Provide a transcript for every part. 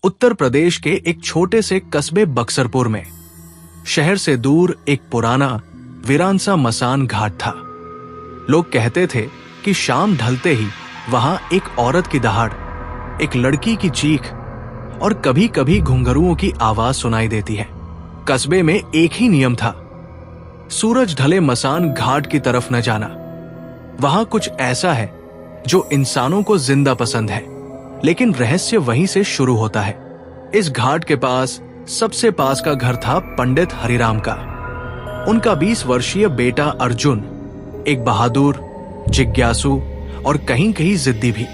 उत्तर प्रदेश के एक छोटे से कस्बे बक्सरपुर में शहर से दूर एक पुराना वीरान सा मसान घाट था। लोग कहते थे कि शाम ढलते ही वहां एक औरत की दहाड़, एक लड़की की चीख और कभी कभी घुंघरुओं की आवाज सुनाई देती है। कस्बे में एक ही नियम था, सूरज ढले मसान घाट की तरफ न जाना। वहां कुछ ऐसा है जो इंसानों को जिंदा पसंद है, लेकिन रहस्य वहीं से शुरू होता है। इस घाट के पास सबसे पास का घर था पंडित हरिराम का। उनका 20 वर्षीय बेटा अर्जुन एक बहादुर, जिज्ञासु और कहीं कहीं जिद्दी भी।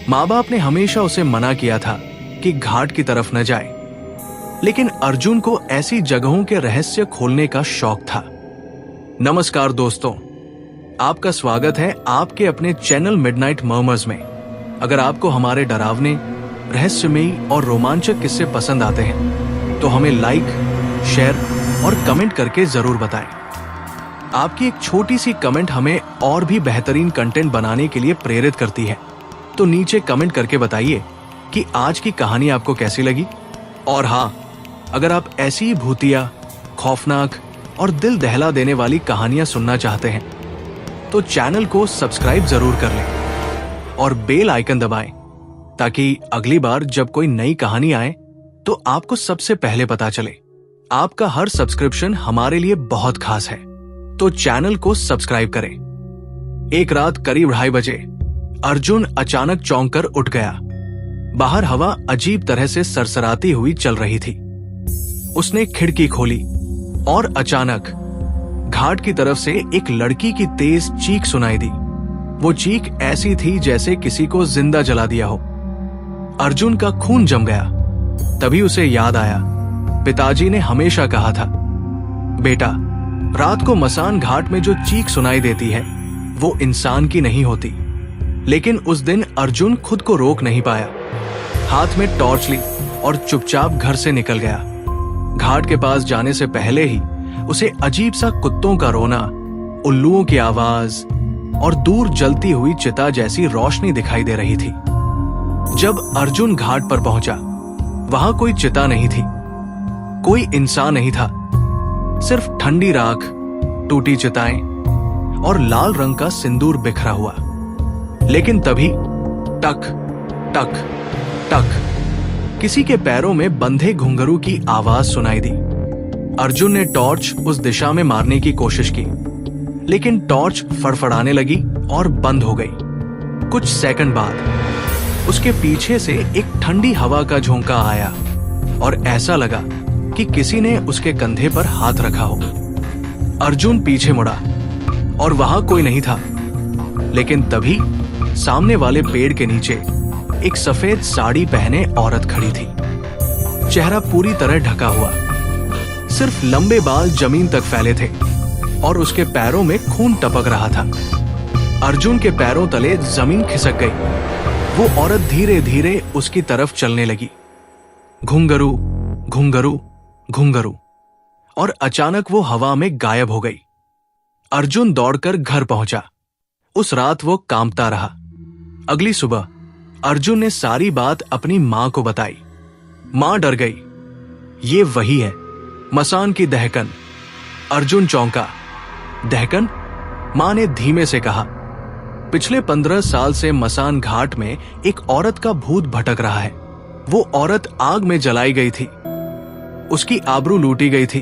माँ बाप ने हमेशा उसे मना किया था कि घाट की तरफ न जाए, लेकिन अर्जुन को ऐसी जगहों के रहस्य खोलने का शौक था। नमस्कार दोस्तों, आपका स्वागत है आपके अपने चैनल मिडनाइट मर्मर्स में। अगर आपको हमारे डरावने, रहस्यमयी और रोमांचक किस्से पसंद आते हैं तो हमें लाइक, शेयर और कमेंट करके जरूर बताएं। आपकी एक छोटी सी कमेंट हमें और भी बेहतरीन कंटेंट बनाने के लिए प्रेरित करती है। तो नीचे कमेंट करके बताइए कि आज की कहानी आपको कैसी लगी। और हाँ, अगर आप ऐसी भूतिया, खौफनाक और दिल दहला देने वाली कहानियां सुनना चाहते हैं तो चैनल को सब्सक्राइब जरूर कर लें और बेल आइकन दबाएं, ताकि अगली बार जब कोई नई कहानी आए तो आपको सबसे पहले पता चले। आपका हर सब्सक्रिप्शन हमारे लिए बहुत खास है, तो चैनल को सब्सक्राइब करें। एक रात करीब 2:30 बजे अर्जुन अचानक चौंक कर उठ गया। बाहर हवा अजीब तरह से सरसराती हुई चल रही थी। उसने खिड़की खोली और अचानक घाट की तरफ से एक लड़की की तेज चीख सुनाई दी। वो चीख ऐसी थी जैसे किसी को जिंदा जला दिया हो। अर्जुन का खून जम गया। तभी उसे याद आया, पिताजी ने हमेशा कहा था, बेटा, रात को मसान घाट में जो चीख सुनाई देती है वो इंसान की नहीं होती। लेकिन उस दिन अर्जुन खुद को रोक नहीं पाया। हाथ में टॉर्च ली और चुपचाप घर से निकल गया। घाट के पास जाने से पहले ही उसे अजीब सा कुत्तों का रोना, उल्लुओं की आवाज और दूर जलती हुई चिता जैसी रोशनी दिखाई दे रही थी। जब अर्जुन घाट पर पहुंचा, वहां कोई चिता नहीं थी, कोई इंसान नहीं था, सिर्फ ठंडी राख, टूटी चिताएं और लाल रंग का सिंदूर बिखरा हुआ। लेकिन तभी टक टक टक किसी के पैरों में बंधे घुंघरू की आवाज सुनाई दी। अर्जुन ने टॉर्च उस दिशा में मारने की कोशिश की, लेकिन टॉर्च फड़फड़ाने लगी और बंद हो गई। कुछ सेकंड बाद उसके पीछे से एक ठंडी हवा का झोंका आया और ऐसा लगा कि किसी ने उसके कंधे पर हाथ रखा हो। अर्जुन पीछे मुड़ा और वहां कोई नहीं था। लेकिन तभी सामने वाले पेड़ के नीचे एक सफेद साड़ी पहने औरत खड़ी थी। चेहरा पूरी तरह ढका हुआ, सिर्फ लंबे बाल जमीन तक फैले थे और उसके पैरों में खून टपक रहा था। अर्जुन के पैरों तले जमीन खिसक गई। वो औरत धीरे धीरे उसकी तरफ चलने लगी। घुंघरू घुंघरू घुंघरू, और अचानक वो हवा में गायब हो गई। अर्जुन दौड़कर घर पहुंचा। उस रात वो कांपता रहा। अगली सुबह अर्जुन ने सारी बात अपनी मां को बताई। मां डर गई। ये वही है, मसान की दहकन। अर्जुन चौंका। दहकन? मां ने धीमे से कहा, पिछले 15 साल से मसान घाट में एक औरत का भूत भटक रहा है। वो औरत आग में जलाई गई थी, उसकी आबरू लूटी गई थी।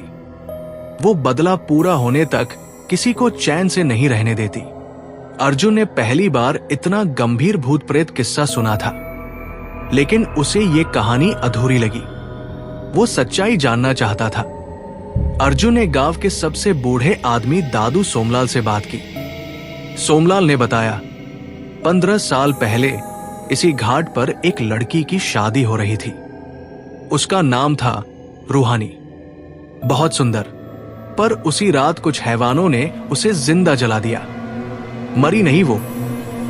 वो बदला पूरा होने तक किसी को चैन से नहीं रहने देती। अर्जुन ने पहली बार इतना गंभीर भूत प्रेत किस्सा सुना था, लेकिन उसे ये कहानी अधूरी लगी। वो सच्चाई जानना चाहता था। अर्जुन ने गांव के सबसे बूढ़े आदमी दादू सोमलाल से बात की। सोमलाल ने बताया, 15 साल पहले इसी घाट पर एक लड़की की शादी हो रही थी। उसका नाम था रूहानी। बहुत सुंदर, पर उसी रात कुछ हैवानों ने उसे जिंदा जला दिया। मरी नहीं वो,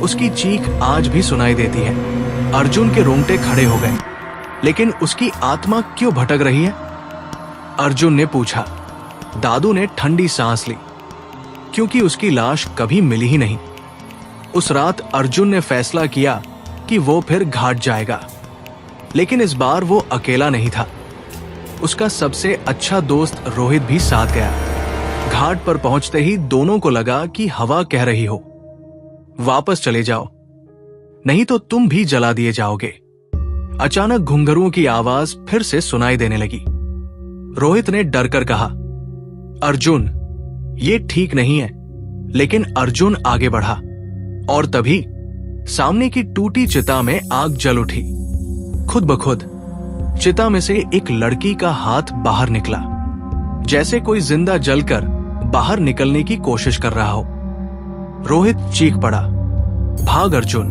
उसकी चीख आज भी सुनाई देती है। अर्जुन के रोंगटे खड़े हो गए। लेकिन उसकी आत्मा क्यों भटक रही है? अर्जुन ने पूछा। दादू ने ठंडी सांस ली, क्योंकि उसकी लाश कभी मिली ही नहीं। उस रात अर्जुन ने फैसला किया कि वो फिर घाट जाएगा। लेकिन इस बार वो अकेला नहीं था। उसका सबसे अच्छा दोस्त रोहित भी साथ गया। घाट पर पहुंचते ही दोनों को लगा कि हवा कह रही हो, वापस चले जाओ, नहीं तो तुम भी जला दिए जाओगे। अचानक घुंघरुओं की आवाज फिर से सुनाई देने लगी। रोहित ने डर कर कहा, अर्जुन, ये ठीक नहीं है। लेकिन अर्जुन आगे बढ़ा और तभी सामने की टूटी चिता में आग जल उठी। खुद ब खुद चिता में से एक लड़की का हाथ बाहर निकला, जैसे कोई जिंदा जलकर बाहर निकलने की कोशिश कर रहा हो। रोहित चीख पड़ा, भाग अर्जुन,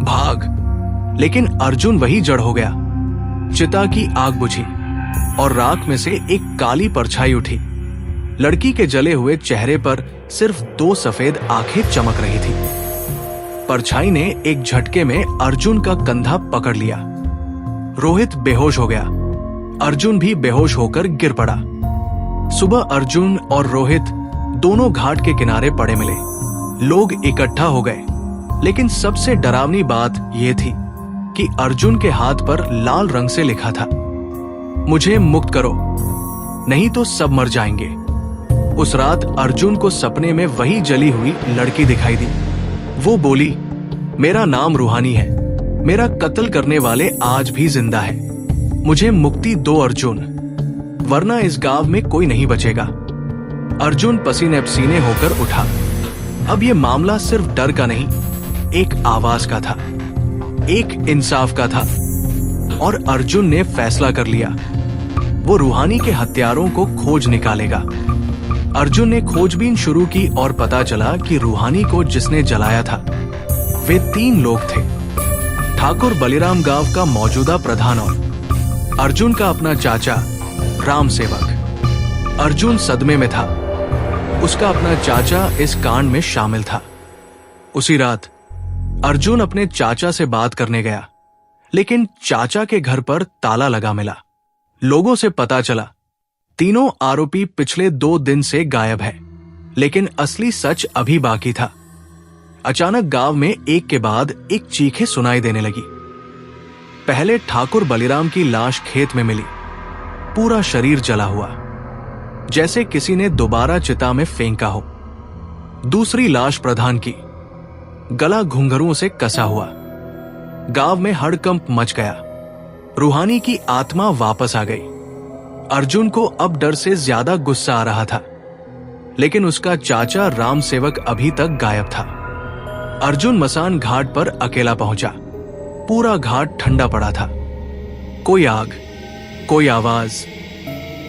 भाग। लेकिन अर्जुन वही जड़ हो गया। चिता की आग बुझी और राख में से एक काली परछाई उठी। लड़की के जले हुए चेहरे पर सिर्फ 2 सफेद आंखें चमक रही थी। परछाई ने एक झटके में अर्जुन का कंधा पकड़ लिया। रोहित बेहोश हो गया। अर्जुन भी बेहोश होकर गिर पड़ा। सुबह अर्जुन और रोहित दोनों घाट के किनारे पड़े मिले। लोग इकट्ठा हो गए, लेकिन सबसे डरावनी बात यह थी कि अर्जुन के हाथ पर लाल रंग से लिखा था, मुझे मुक्त करो, नहीं तो सब मर जाएंगे। उस रात अर्जुन को सपने में वही जली हुई लड़की दिखाई दी। वो बोली, मेरा नाम रूहानी है, मेरा कत्ल करने वाले आज भी जिंदा है, मुझे मुक्ति दो अर्जुन, वरना इस गांव में कोई नहीं बचेगा। अर्जुन पसीने पसीने होकर उठा। अब ये मामला सिर्फ डर का नहीं, एक आवाज का था, एक इंसाफ का था। और अर्जुन ने फैसला कर लिया, वो रूहानी के हत्यारों को खोज निकालेगा। अर्जुन ने खोजबीन शुरू की और पता चला कि रूहानी को जिसने जलाया था वे 3 लोग थे। ठाकुर बलिराम गांव का मौजूदा प्रधान और अर्जुन का अपना चाचा राम सेवक। अर्जुन सदमे में था। उसका अपना चाचा इस कांड में शामिल था। उसी रात अर्जुन अपने चाचा से बात करने गया, लेकिन चाचा के घर पर ताला लगा मिला। लोगों से पता चला तीनों आरोपी पिछले 2 दिन से गायब है, लेकिन असली सच अभी बाकी था। अचानक गांव में एक के बाद एक चीखें सुनाई देने लगी। पहले ठाकुर बलिराम की लाश खेत में मिली, पूरा शरीर जला हुआ, जैसे किसी ने दोबारा चिता में फेंका हो। दूसरी लाश प्रधान की, गला घुंघरुओं से कसा हुआ। गांव में हड़कंप मच गया। रूहानी की आत्मा वापस आ गई। अर्जुन को अब डर से ज्यादा गुस्सा आ रहा था, लेकिन उसका चाचा राम सेवक अभी तक गायब था। अर्जुन मसान घाट पर अकेला पहुंचा। पूरा घाट ठंडा पड़ा था। कोई आग, कोई आवाज,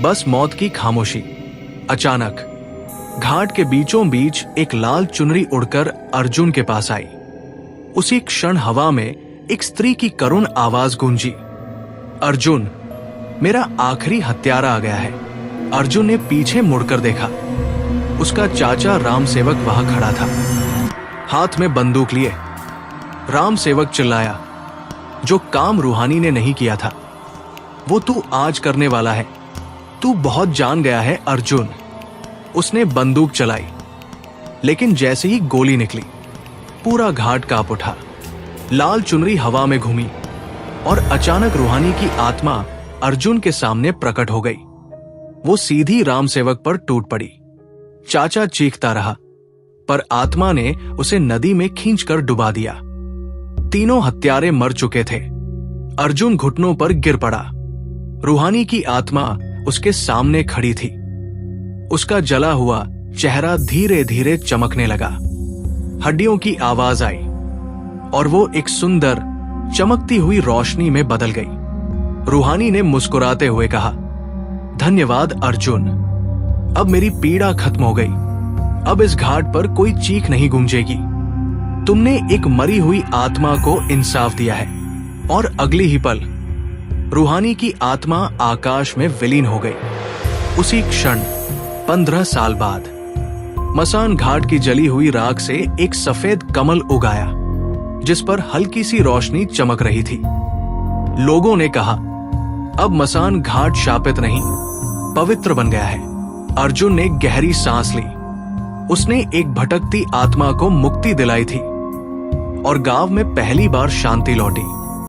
बस मौत की खामोशी। अचानक घाट के बीचों बीच एक लाल चुनरी उड़कर अर्जुन के पास आई। उसी क्षण हवा में एक स्त्री की करुण आवाज गूंजी, अर्जुन, मेरा आखिरी हत्यारा आ गया है। अर्जुन ने पीछे मुड़कर देखा। उसका चाचा राम सेवक वहां खड़ा था, हाथ में बंदूक लिए। राम सेवक चिल्लाया, जो काम रूहानी ने नहीं किया था वो तू आज करने वाला है। तू बहुत जान गया है अर्जुन। उसने बंदूक चलाई, लेकिन जैसे ही गोली निकली पूरा घाट कांप उठा। लाल चुनरी हवा में घूमी और अचानक रूहानी की आत्मा अर्जुन के सामने प्रकट हो गई। वो सीधी राम सेवक पर टूट पड़ी। चाचा चीखता रहा, पर आत्मा ने उसे नदी में खींचकर डुबा दिया। तीनों हत्यारे मर चुके थे। अर्जुन घुटनों पर गिर पड़ा। रूहानी की आत्मा उसके सामने खड़ी थी। उसका जला हुआ चेहरा धीरे धीरे चमकने लगा। हड्डियों की आवाज आई और वो एक सुंदर चमकती हुई रोशनी में बदल गई। रूहानी ने मुस्कुराते हुए कहा, धन्यवाद अर्जुन, अब मेरी पीड़ा खत्म हो गई। अब इस घाट पर कोई चीख नहीं गूंजेगी। तुमने एक मरी हुई आत्मा को इंसाफ दिया है। और अगली ही पल रूहानी की आत्मा आकाश में विलीन हो गई। उसी क्षण 15 साल बाद मसान घाट की जली हुई राख से एक सफेद कमल उगाया, जिस पर हल्की सी रोशनी चमक रही थी। लोगों ने कहा, अब मसान घाट शापित नहीं, पवित्र बन गया है। अर्जुन ने गहरी सांस ली। उसने एक भटकती आत्मा को मुक्ति दिलाई थी और गांव में पहली बार शांति लौटी।